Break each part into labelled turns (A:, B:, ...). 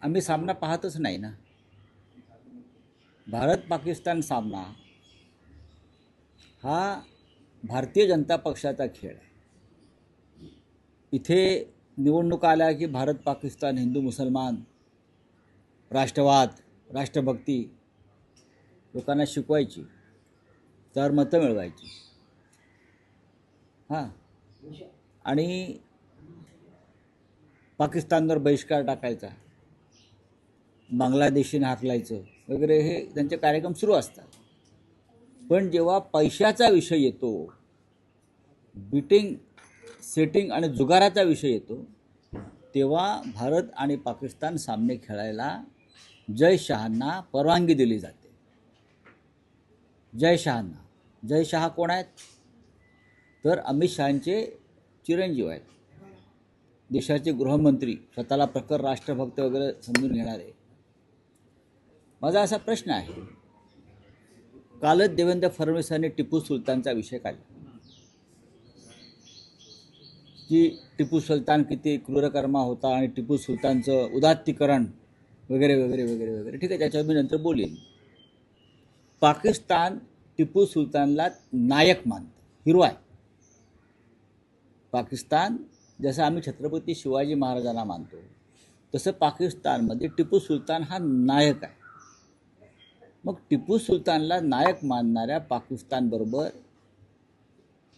A: आम्ही सामना पाहतच नाही ना. भारत पाकिस्तान सामना हा भारतीय जनता पक्षाचा खेळ आहे. इथे निवडणुका आल्या की भारत पाकिस्तान, हिंदू मुसलमान, राष्ट्रवाद, राष्ट्रभक्ती लोकांना शिकवायची, त्यावर मतं मिळवायची. हां, आणि पाकिस्तानवर बहिष्कार टाकायचा, बांगलादेशीने हाकलायचं वगैरे, हे त्यांचे कार्यक्रम सुरू असतात. पण जेव्हा पैशाचा विषय येतो, बिटिंग, सेटिंग आणि जुगाराचा विषय येतो, तेव्हा भारत आणि पाकिस्तान सामने खेळायला जय शहांना परवानगी दिली जाते. जय शहांना. जय शहा कोण आहेत? तर अमित शहांचे चिरंजीव आहेत, देशाचे गृहमंत्री, स्वतःला प्रखर राष्ट्रभक्त वगैरे समजून घेणारे. माझा असा प्रश्न आहे, कालच देवेंद्र फडणवीसांनी टिपू सुलतानचा विषय काढला की टिपू सुलतान किती क्रूरकर्मा होता आणि टिपू सुलतानचं उदात्तीकरण वगैरे वगैरे वगैरे वगैरे. ठीक आहे, त्याच्यावर मी नंतर बोलेन. पाकिस्तान टिपू सुलतानला नायक मानतं, हिरो आहे. पाकिस्तान जसं आम्ही छत्रपती शिवाजी महाराजांना मानतो, तसं पाकिस्तानमध्ये टिपू सुलतान हा नायक आहे. मग टिपू सुलतानला नायक मानणाऱ्या पाकिस्तानबरोबर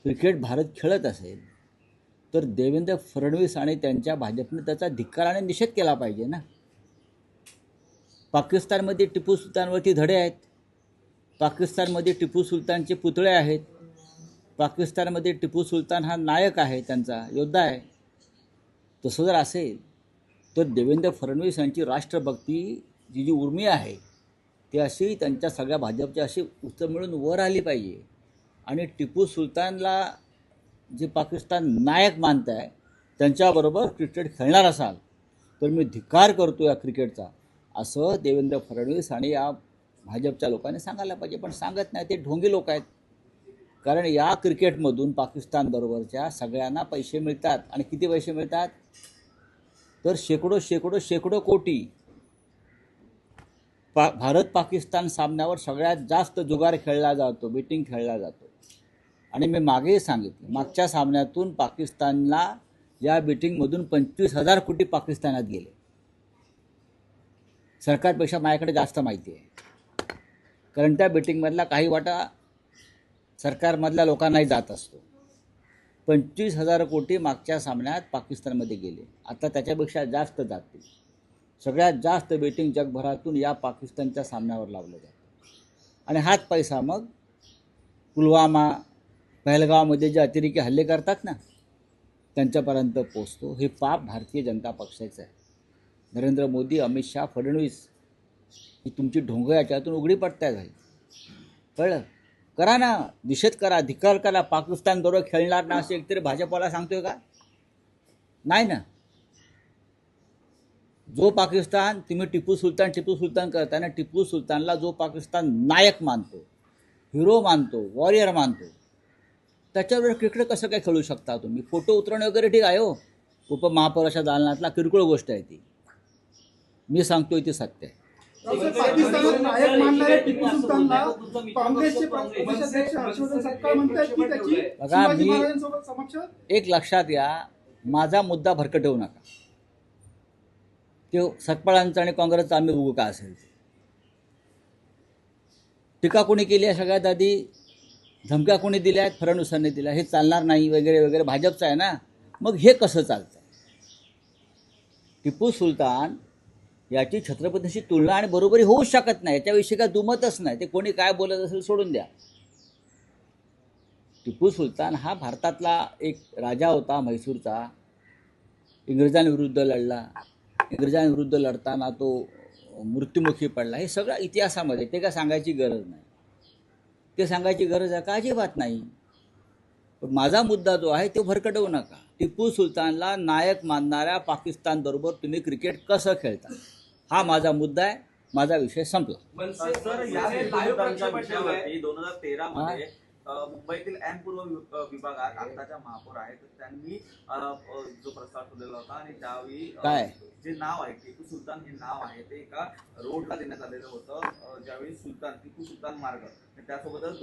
A: क्रिकेट भारत खेळत असेल तर देवेंद्र फडणवीस आणि त्यांच्या भाजपने त्याचा धिक्काराने निषेध केला पाहिजे ना. पाकिस्तानमध्ये टिपू सुलतानवरती धडे आहेत, पाकिस्तानमध्ये टिपू सुलतानचे पुतळे आहेत, पाकिस्तानमध्ये टिपू सुलतान हा नायक आहे, त्यांचा योद्धा आहे. तसं जर असेल तर देवेंद्र फडणवीस यांची राष्ट्रभक्ती जी उर्मी आहे ती अशी त्यांच्या सगळ्या भाजपच्या अशी उच्च मिळून वर आली पाहिजे. आणि टिपू सुलतानला जे पाकिस्तान नायक मानत आहे त्यांच्याबरोबर क्रिकेट खेळणार असाल तर मी धिक्कार करतो या क्रिकेटचा, असं देवेंद्र फडणवीस आणि या भाजपच्या लोकांनी सांगायला पाहिजे. पण सांगत नाही, ते ढोंगी लोक आहेत. कारण या क्रिकेटमधून पाकिस्तानबरोबरच्या सगळ्यांना पैसे मिळतात. आणि किती पैसे मिळतात? तर शेकडो शेकडो शेकडो कोटी. भारत पाकिस्तान सामन्यावर सगळ्यात जास्त जुगार खेळला जातो, बेटिंग खेळला जातो. आणि मी मागेही सांगितलं, मागच्या सामन्यातून पाकिस्तानला या बेटिंगमधून 25,000 कोटी पाकिस्तानात गेले. सरकारपेक्षा माझ्याकडे जास्त माहिती आहे, कारण त्या बेटिंगमधला काही वाटा सरकारमधल्या लोकांनाही जात असतो. 25,000 कोटी मागच्या सामन्यात पाकिस्तानमध्ये गेले. आता त्याच्यापेक्षा जास्त जातील. सगळ्यात जास्त बेटिंग जगभरातून या पाकिस्तानच्या सामन्यावर लावलं जातं. आणि हाच पैसा मग पुलवामा, पहलगावमध्ये जे अतिरेकी हल्ले करतात ना, त्यांच्यापर्यंत पोचतो. हे पाप भारतीय जनता पक्षाचं आहे. नरेंद्र मोदी, अमित शहा, फडणवीस ही तुमची ढोंग याच्यातून उघडी पडताय भाई. कळलं? करा ना, निषेध करा, धिक्कार करा. पाकिस्तानबरोबर खेळणार ना असं एकतरी भाजपवाला सांगतोय का? नाही ना. जो पाकिस्तान तुम्ही टिपू सुलतान करताना, टिपू सुलतानला जो पाकिस्तान नायक मानतो, हिरो मानतो, वॉरियर मानतो, त्याच्यावर क्रिकेट कसं काय खेळू शकता तुम्ही? फोटो उतरवणे वगैरे ठीक आहे हो, उपमहापौराच्या दालनातला किरकोळ गोष्ट आहे ती. मी सांगतोय ती सत्य आहे.
B: पाकिस्तानात नायक मानणाऱ्या टिपू सुलतानला काँग्रेसचे प्रदेशाध्यक्ष हर्षवर्धन सपकाळ म्हणतात की त्याची शिवाजी महाराजांसोबत समक्ष.
A: एक लक्षात घ्या, माझा मुद्दा भरकटवू नका. ते सपकाळांचा आणि काँग्रेसचा आम्ही बघू का असेल. टीका कोणी केली आहे? सगळ्यात आधी धमक्या कोणी दिल्या आहेत? फडणवीसांनी दिल्या. हे चालणार नाही वगैरे वगैरे, भाजपचं आहे ना. मग हे कसं चालतं? टिपू सुलतान याची छत्रपतीशी तुलना आणि बरोबरी होऊच शकत नाही, याच्याविषयी काय दुमतच नाही. ते कोणी काय बोलत असेल सोडून द्या. टिपू सुलतान हा भारतातला एक राजा होता, म्हैसूरचा. इंग्रजांविरुद्ध लढला, इंग्रजांविरुद्ध लढताना तो मृत्युमुखी पडला. हे सगळं इतिहासामध्ये, ते काय सांगायची गरज नाही. ते सांगायची गरज आहे का? अजिबात नाही. पण माझा मुद्दा जो आहे तो भरकटवू नका. टिपू सुलतानला नायक मानणाऱ्या पाकिस्तानबरोबर तुम्ही क्रिकेट कसं खेळता, हा माझा मुद्दा आहे. माझा विषय संपला.
C: 2013 मध्ये मुंबईतील ऐन पूर्व विभागात आताच्या महापौर आहेत त्यांनी जो प्रस्ताव ठेवलेला होता आणि त्यावेळी
A: काय?
C: जे नाव आहे टिपू सुलतान हे नाव आहे ते एका रोडला देण्यात आलेलं होतं, ज्यावेळी टिपू सुलतान मार्ग. त्यासोबतच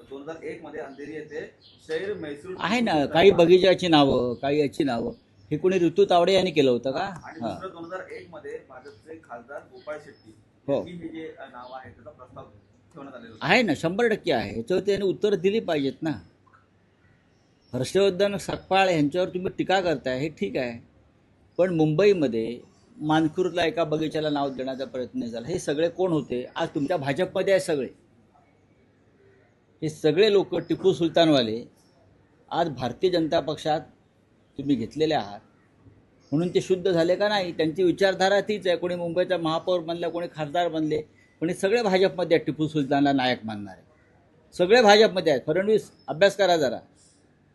C: 2001 मध्ये अंधेरी येथे शहर मैसूर
A: आहे ना, काही बगीचाची नावं, काही याची नावं. हे कोणी ऋतू तावडे यांनी केलं होतं का?
C: आणि
A: हां,
C: दुसरं 2001 मध्ये भाजपचे खासदार गोपाळ शेट्टी
A: हो.
C: यांनी हे जे नाव आहे त्याचा प्रस्ताव ठेवण्यात आलेला होता.
A: आहे ना, 100% आहे. याच्यावर त्यांनी उत्तर दिली पाहिजेत ना. हर्षवर्धन सकपाळ यांच्यावर तुम्ही टीका करताय, हे ठीक आहे. पण मुंबईमध्ये मानखुर्दला एका बगीचाला नाव देण्याचा प्रयत्न झाला. हे सगळे कोण होते? आज तुमच्या भाजपमध्ये आहे सगळे. हे सगळे लोक टिपू सुलतानवाले आज भारतीय जनता पक्षात तुम्ही घेतलेले आहात, म्हणून ते शुद्ध झाले का नाही? त्यांची विचारधारा तीच आहे. कोणी मुंबईचा महापौर बनला, कोणी खासदार बनले, पण हे सगळे भाजपमध्ये आहेत. टिपू सुलतानला नायक मानणारे सगळे भाजपमध्ये आहेत. फडणवीस, अभ्यास करा जरा.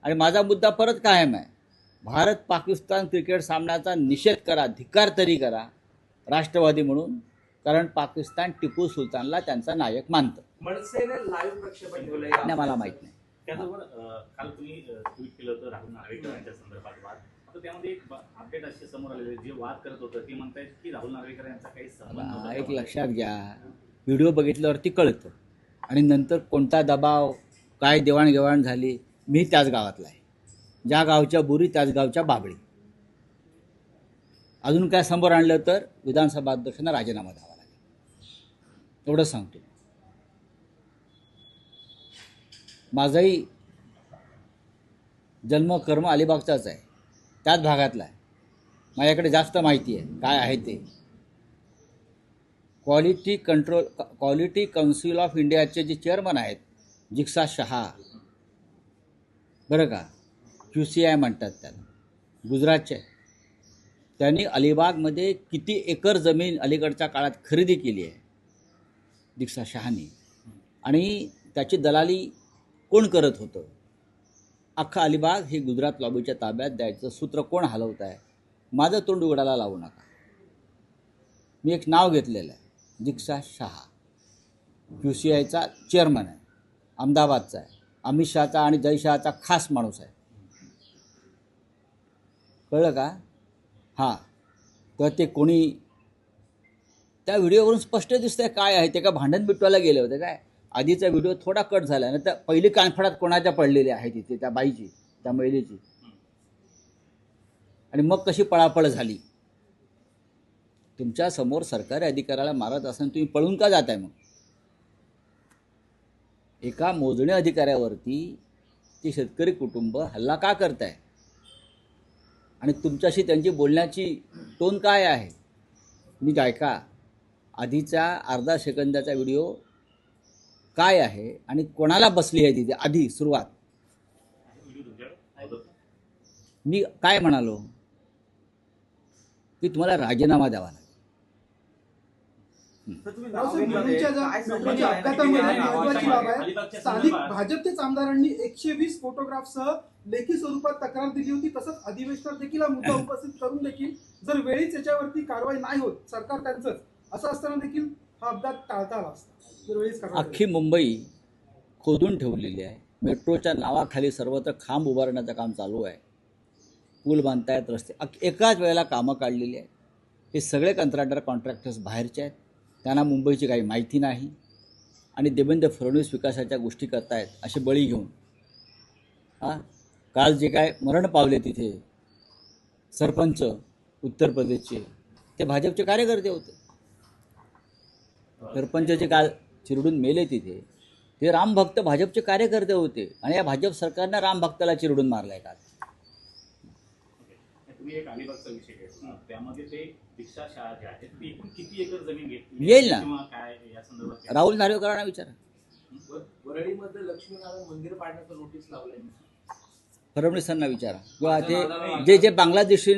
A: आणि माझा मुद्दा परत कायम आहे. भारत पाकिस्तान क्रिकेट सामन्याचा निषेध करा, धिक्कार तरी करा राष्ट्रवादी म्हणून, कारण पाकिस्तान टिपू सुलतानला त्यांचा नायक मानतं.
D: मनसेने लाईव्ह प्रक्षेपण ठेवलंय.
A: नाही, मला माहित नाही.
E: त्याचबरोबर काल तुम्ही ट्विट केलं होतं राहुल नार्वेकर यांच्या संदर्भात वाद. आता त्यामध्ये एक अपडेट असे समोर आलेले जे वाद करत होतं ते म्हणतायत की राहुल नार्वेकर यांचा काही संबंध नव्हता.
A: एक लक्षात घ्या, व्हिडिओ बघितल्यावरती कळतं. आणि नंतर कोणता दबाव, काय देवाणघेवाण झाली. मी त्याच गावातला आहे, ज्या गावच्या बुरी त्याच गावच्या बाबळी. अजून काय समोर आणलं तर विधानसभा अध्यक्षांना राजीनामा द्यावा लागेल, एवढं सांगतो. माझाही जन्म कर्म अलिबागचाच आहे, त्याच भागातला आहे. माझ्याकडे जास्त माहिती आहे काय आहे ते. क्वालिटी काउन्सिल ऑफ इंडियाचे जे चेअरमन आहेत जिक्सा शहा, बरं का, QCI म्हणतात त्याला, गुजरातचे. त्यांनी अलिबागमध्ये किती एकर जमीन अलीकडच्या काळात खरेदी केली आहे जिक्सा शहानी, आणि त्याची दलाली कोण करत होतं? अख्खा अलिबाग हे गुजरात लॉबीच्या ताब्यात द्यायचं सूत्र कोण हलवत आहे? माझं तोंड उघडायला लावू नका. मी एक नाव घेतलेलं आहे, जिक्सा शहा, QCIचा चेअरमन आहे, अहमदाबादचा आहे, अमित शहाचा आणि जय शहाचा खास माणूस आहे. कळलं का? हां, तर ते कोणी त्या व्हिडिओवरून स्पष्ट दिसतंय काय आहे ते. का भांडण मिटवायला गेले होते काय? आधीचा व्हिडिओ थोडा कट झाला ना, तर पहिली कानफडात कोणाच्या पडलेली आहे तिथे, त्या बाईची, त्या महिलेची, आणि मग कशी पळापळ झाली. तुमच्या समोर सरकारी अधिकाऱ्याला मारत असताना तुम्ही पळून का जाताय? मग एका मोजणी अधिकाऱ्यावरती ते शेतकरी कुटुंब हल्ला का करताय? आणि तुमच्याशी त्यांची बोलण्याची टोन काय आहे? नीट ऐका. आधीचा अर्धा सेकंदाचा व्हिडिओ काय आहे आणि कोणाला बसली आहे तिथे आधी सुरुवात? मी काय म्हणालो की तुम्हाला राजीनामा द्यावा लागेल.
C: तर तुम्ही
B: रावसाहेब,
C: नावामध्ये
B: मेट्रोच्या
C: काय संबंध
B: मेट्रोच्या
C: आहे?
B: अपघातामध्ये
C: काय नाव
B: महत्त्वाची
C: आहे?
B: बाब आहे, स्थानिक भाजपचेच आमदारांनी 120 फोटोग्राफसह लेखी स्वरूपात तक्रार दिली होती. तसंच अधिवेशनात देखील हा मुद्दा उपस्थित करून देखील जर वेळीच याच्यावरती कारवाई नाही होत, सरकार त्यांचंच असं असताना देखील हा अपघात टाळता आला असता जर वेळीच कारवाई
A: अख्खी मुंबई खोदून ठेवलेली आहे. मेट्रोच्या नावाखाली सर्वत्र खांब उभारण्याचं काम चालू आहे, पूल बांधतायत, रस्ते, एकाच वेळेला कामं काढलेली आहेत. हे सगळे कंत्राटदार कॉन्ट्रॅक्टर्स बाहेरचे आहेत, त्यांना मुंबईची काही माहिती नाही, आणि देवेंद्र फडणवीस विकासाच्या गोष्टी करतायत असे बळी घेऊन. हां, काल जे काय मरण पावले तिथे सरपंच उत्तर प्रदेशचे, ते भाजपचे कार्यकर्ते होते. सरपंचचे काल चिरडून मेले तिथे, ते रामभक्त भाजपचे कार्यकर्ते होते, आणि या भाजप सरकारनं रामभक्ताला चिरडून मारलाय काल.
E: तुम्ही एक अलिबागचा विषय घेतला, त्यामध्ये ते दीक्षा शाळा जे आहेत ती एकूण किती एकर जमीन घेतली
A: येईल ना.
E: किंवा काय या संदर्भात?
A: राहुल नार्वेकरांना विचारा.
D: वरळीमध्ये लक्ष्मीनारायण मंदिर पाडण्याचं नोटीस लावलंय.
A: फडणवीसांना विचारा, किंवा ते जे बांगलादेशी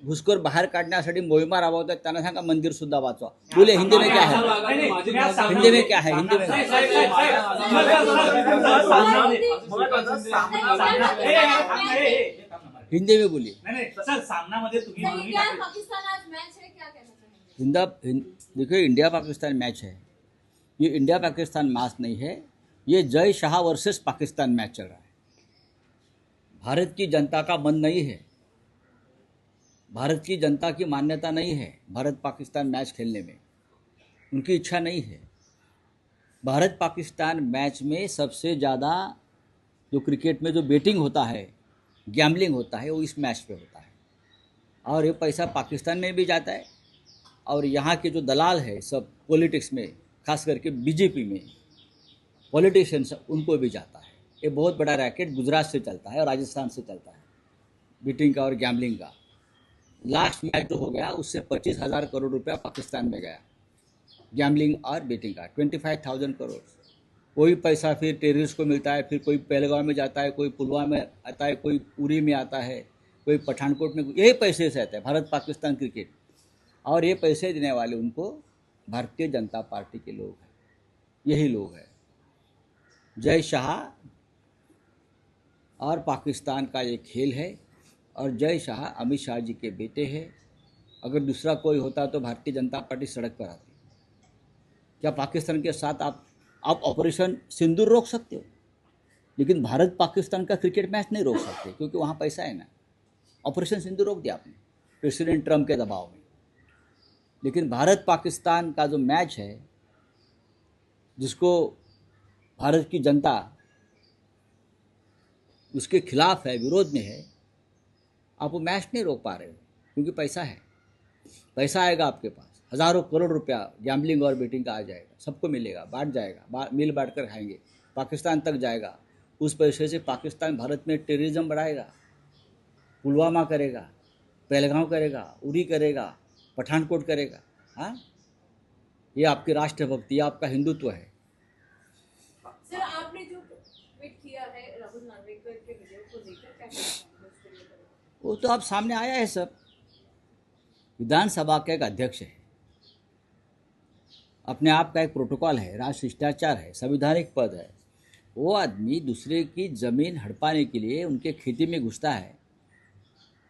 A: घुसखोर बाहेर काढण्यासाठी मोहिमा राबवतात त्यांना सांगा मंदिर सुद्धा वाचवा. बोले हिंदी में क्या है, हिंदी में क्या है, हिंदी में हिंदी में बोलिए.
E: नाही सर, सामनामध्ये तुम्ही दोन्ही
F: पाकिस्तान आज मैच है, क्या कहना चाहेंगे?
A: देखिए इंडिया पाकिस्तान मैच है, ये इंडिया पाकिस्तान मैच नहीं है, ये जय शाह वर्सेस पाकिस्तान मैच चल रहा है। भारत की जनता का मन नहीं है, भारत की जनता की मान्यता नहीं है भारत पाकिस्तान मैच खेलने में, उनकी इच्छा नहीं है। भारत पाकिस्तान मैच में सबसे ज़्यादा जो क्रिकेट में जो बेटिंग होता है, गैम्बलिंग होता है, वो इस मैच पे होता है। और ये पैसा पाकिस्तान में भी जाता है और यहाँ के जो दलाल है सब पॉलिटिक्स में, खास करके बीजेपी में पॉलिटिशियंस, उनको भी जाता है। ये बहुत बड़ा रैकेट गुजरात से चलता है और राजस्थान से चलता है, बेटिंग का और गैम्बलिंग का। लास्ट मैच जो हो गया उससे 25,000 करोड़ रुपया पाकिस्तान में गया, गैम्बलिंग और बेटिंग का 25,000 करोड़। कोई पैसा फिर टेररिस्ट को मिलता है, फिर कोई पहलगांव में जाता है, कोई पुलवामा में आता है, कोई उरी में आता है, कोई पठानकोट में, यही पैसे से आता है भारत पाकिस्तान क्रिकेट। और ये पैसे देने वाले उनको भारतीय जनता पार्टी के लोग हैं, यही लोग हैं। जय शाह और पाकिस्तान का ये खेल है और जय शाह अमित शाह जी के बेटे हैं। अगर दूसरा कोई होता तो भारतीय जनता पार्टी सड़क पर आती। क्या पाकिस्तान के साथ आप ऑपरेशन सिंदूर रोक सकते हो, लेकिन भारत पाकिस्तान का क्रिकेट मैच नहीं रोक सकते क्योंकि वहाँ पैसा है ना। ऑपरेशन सिंदूर रोक दिया आपने प्रेसिडेंट ट्रम्प के दबाव में, लेकिन भारत पाकिस्तान का जो मैच है जिसको भारत की जनता उसके खिलाफ है, विरोध में है, आप वो मैच नहीं रोक पा रहे हो क्योंकि पैसा है। पैसा आएगा आपके पास, हज़ारों करोड़ रुपया गैम्बलिंग और बेटिंग का आ जाएगा, सबको मिलेगा, बांट जाएगा, मिल बांट कर खाएंगे, पाकिस्तान तक जाएगा। उस पैसे से पाकिस्तान भारत में टेररिज्म बढ़ाएगा, पुलवामा करेगा, पहलगांव करेगा, उरी करेगा, पठानकोट करेगा। हाँ, ये आपकी राष्ट्रभक्ति, ये आपका हिंदुत्व है।
F: सर, आपने जो ट्वीट किया है राहुल नार्वेकर के वीडियो को लेकर, क्या कहना चाहेंगे उसके लिए?
A: वो तो अब सामने आया है सब। विधानसभा का एक अध्यक्ष है, अपने आप का एक प्रोटोकॉल है, राज शिष्टाचार है, संवैधानिक पद है। वो आदमी दूसरे की ज़मीन हड़पाने के लिए उनके खेती में घुसता है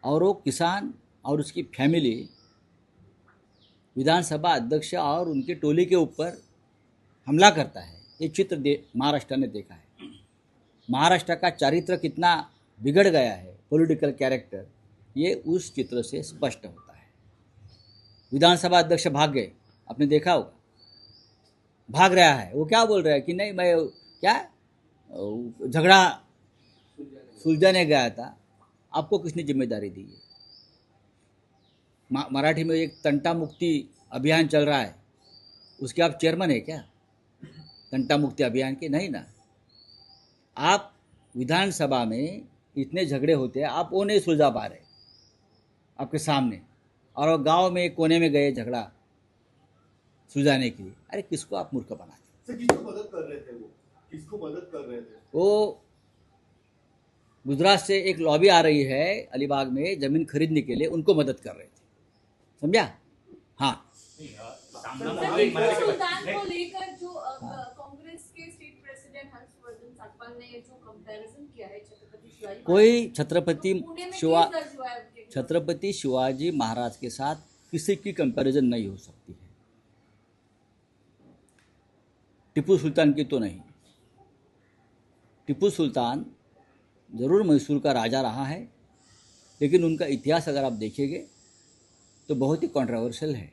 A: और वो किसान और उसकी फैमिली विधानसभा अध्यक्ष और उनके टोली के ऊपर हमला करता है। ये चित्र महाराष्ट्र ने देखा है। महाराष्ट्र का चरित्र कितना बिगड़ गया है, पॉलिटिकल कैरेक्टर, ये उस चित्र से स्पष्ट होता है। विधानसभा अध्यक्ष भाग गए, आपने देखा होगा, भाग रहा है। वो क्या बोल रहा है कि नहीं, मैं क्या झगड़ा सुलझाने गया था, आपको किसने जिम्मेदारी दी है? मराठी में एक तंटा मुक्ति अभियान चल रहा है, उसके आप चेयरमैन है क्या? तंटा मुक्ति अभियान के नहीं ना। आप विधानसभा में इतने झगड़े होते हैं, आप वो नहीं सुलझा पा रहे आपके सामने, और वो गांव में एक कोने में गए झगड़ा सुलझाने के लिए। अरे किसको आप मूर्ख बनाते?
G: किसको मदद कर रहे थे? वो किसको मदद कर रहे थे?
A: वो गुजरात से एक लॉबी आ रही है अलीबाग में ज़मीन खरीदने के लिए, उनको मदद कर रहे थे, समझा? हाँ,
E: सामना
F: सर,
E: मुद्दे एक
F: टीपू
E: मराठी के
F: सुल्तान
E: नहीं,
F: को लेकर जो कांग्रेस के स्टेट प्रेसिडेंट हर्षवर्धन सतपाल ने जो कंपैरिजन किया है छत्रपति शिवाजी
A: कोई
F: महाराज,
A: छत्रपति
F: तो पुणे में
A: शिवा
F: केस दर्ज हुआ है उनके खिलाफ।
A: छत्रपति शिवाजी महाराज के साथ किसी की कंपैरिजन नहीं हो सकती है। टीपू सुल्तान की तो नहीं। टीपू सुल्तान ज़रूर मैसूर का राजा रहा है, लेकिन उनका इतिहास अगर आप देखेंगे तो बहुत ही कंट्रोवर्शियल है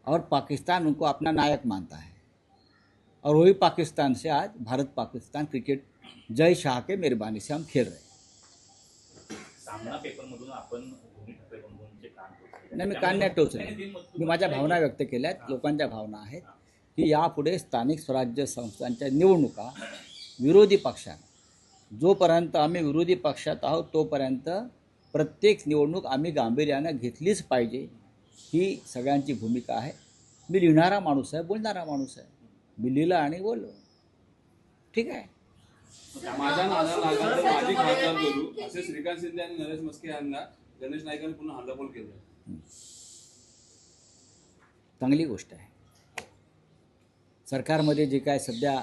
A: और पाकिस्तान उनको अपना नायक मानता है। और वही पाकिस्तान से आज भारत पाकिस्तान क्रिकेट जय शाह के मेहरबानी से हम खेल रहे हैं।
E: सामना पेपरमधून आपण दोन्ही ठाकरे बंधूंचे कान टोचले.
A: नाही, मी कान नाही टोचले.
E: नाही, तीन मत-
A: मी माझ्या भावना व्यक्त केल्या आहेत, लोकांच्या भावना आहेत की यापुढे स्थानिक स्वराज्य संस्थांच्या निवडणुका विरोधी पक्षानं, जोपर्यंत आम्ही विरोधी पक्षात आहोत तोपर्यंत प्रत्येक निवडणूक आम्ही गांभीर्यानं घेतलीच पाहिजे, ही सगळ्यांची भूमिका आहे. मी लिहिणारा माणूस आहे, बोलणारा माणूस आहे. मी लिहिलं आणि बोललो, ठीक आहे.
H: माझा नाना लागला तर माझी खासदार करू असे श्रीकांत शिंदे आणि नरेश मस्के यांना गणेश नाईकांनी पुन्हा हल्लाबोल केला.
A: चांगली गोष्ट आहे. सरकारमध्ये जे काय सध्या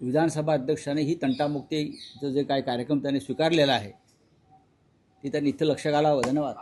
A: विधानसभा अध्यक्षाने ही तंटामुक्तीचं जे काय कार्यक्रम त्याने स्वीकारलेला आहे ते त्यांनी इथं लक्ष घालावं. धन्यवाद.